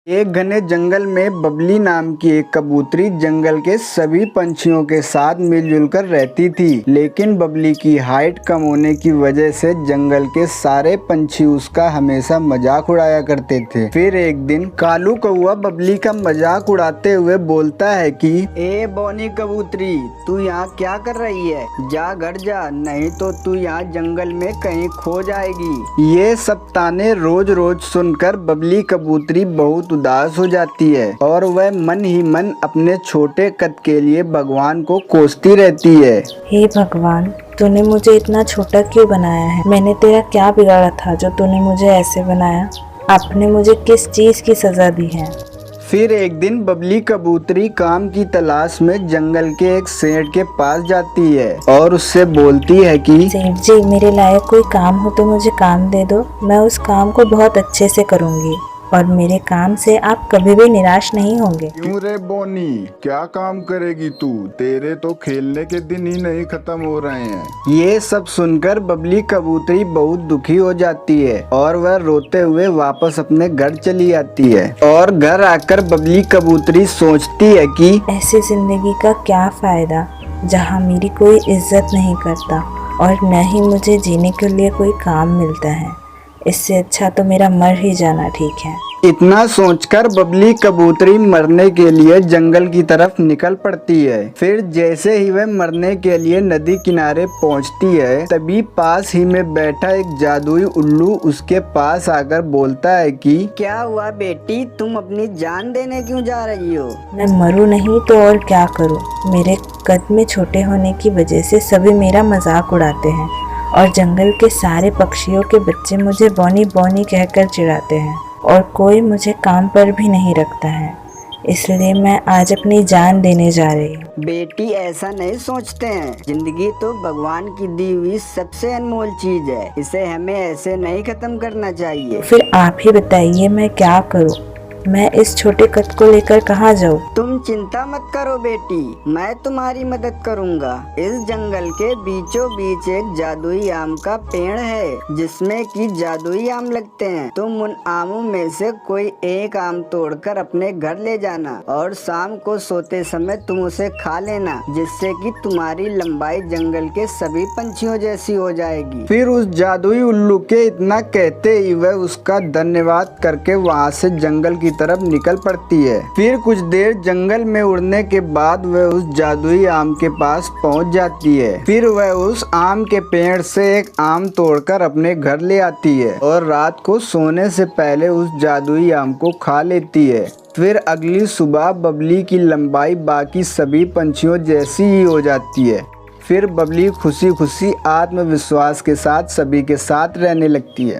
एक घने जंगल में बबली नाम की एक कबूतरी जंगल के सभी पंछियों के साथ मिलजुल कर रहती थी। लेकिन बबली की हाइट कम होने की वजह से जंगल के सारे पंछी उसका हमेशा मजाक उड़ाया करते थे। फिर एक दिन कालू कौआ बबली का मजाक उड़ाते हुए बोलता है कि ए बोनी कबूतरी, तू यहाँ क्या कर रही है? जा घर जा, नहीं तो तू यहाँ जंगल में कहीं खो जाएगी। ये सब ताने रोज रोज सुनकर बबली कबूतरी बहुत उदास हो जाती है और वह मन ही मन अपने छोटे कद के लिए भगवान को कोसती रहती है। हे भगवान, तूने मुझे इतना छोटा क्यों बनाया है? मैंने तेरा क्या बिगाड़ा था जो तूने मुझे ऐसे बनाया? आपने मुझे किस चीज की सजा दी है? फिर एक दिन बबली कबूतरी काम की तलाश में जंगल के एक सेठ के पास जाती है और उससे बोलती है कि सेठ जी, मेरे लायक कोई काम हो तो मुझे काम दे दो। मैं उस काम को बहुत अच्छे से करूँगी और मेरे काम से आप कभी भी निराश नहीं होंगे। क्यों रे बोनी, क्या काम करेगी तू? तेरे तो खेलने के दिन ही नहीं खत्म हो रहे हैं। ये सब सुनकर बबली कबूतरी बहुत दुखी हो जाती है और वह रोते हुए वापस अपने घर चली आती है। और घर आकर बबली कबूतरी सोचती है कि ऐसी जिंदगी का क्या फायदा जहाँ मेरी कोई इज्जत नहीं करता और न ही मुझे जीने के लिए कोई काम मिलता है। इससे अच्छा तो मेरा मर ही जाना ठीक है। इतना सोचकर बबली कबूतरी मरने के लिए जंगल की तरफ निकल पड़ती है। फिर जैसे ही वह मरने के लिए नदी किनारे पहुंचती है, तभी पास ही में बैठा एक जादुई उल्लू उसके पास आकर बोलता है कि क्या हुआ बेटी, तुम अपनी जान देने क्यों जा रही हो? मैं मरूं नहीं तो और क्या करूं? मेरे कद में छोटे होने की वजह से सभी मेरा मजाक उड़ाते हैं और जंगल के सारे पक्षियों के बच्चे मुझे बोनी बोनी कहकर चिढ़ाते हैं और कोई मुझे काम पर भी नहीं रखता है। इसलिए मैं आज अपनी जान देने जा रही हूँ। बेटी, ऐसा नहीं सोचते हैं। जिंदगी तो भगवान की दी हुई सबसे अनमोल चीज है। इसे हमें ऐसे नहीं खत्म करना चाहिए। फिर आप ही बताइए, मैं क्या करूँ? मैं इस छोटे कद को लेकर कहाँ जाऊँ? तुम चिंता मत करो बेटी, मैं तुम्हारी मदद करूंगा। इस जंगल के बीचों बीच एक जादुई आम का पेड़ है जिसमें कि जादुई आम लगते हैं। तुम उन आमों में से कोई एक आम तोड़कर अपने घर ले जाना और शाम को सोते समय तुम उसे खा लेना, जिससे कि तुम्हारी लंबाई जंगल के सभी पंछियों जैसी हो जाएगी। फिर उस जादुई उल्लू के इतना कहते ही वह उसका धन्यवाद करके वहाँ से जंगल की तरफ निकल पड़ती है। फिर कुछ देर जंगल में उड़ने के बाद वह उस जादुई आम के पास पहुंच जाती है। फिर वह उस आम के पेड़ से एक आम तोड़कर अपने घर ले आती है और रात को सोने से पहले उस जादुई आम को खा लेती है। फिर अगली सुबह बबली की लंबाई बाकी सभी पंछियों जैसी ही हो जाती है। फिर बबली खुशी खुशी आत्मविश्वास के साथ सभी के साथ रहने लगती है।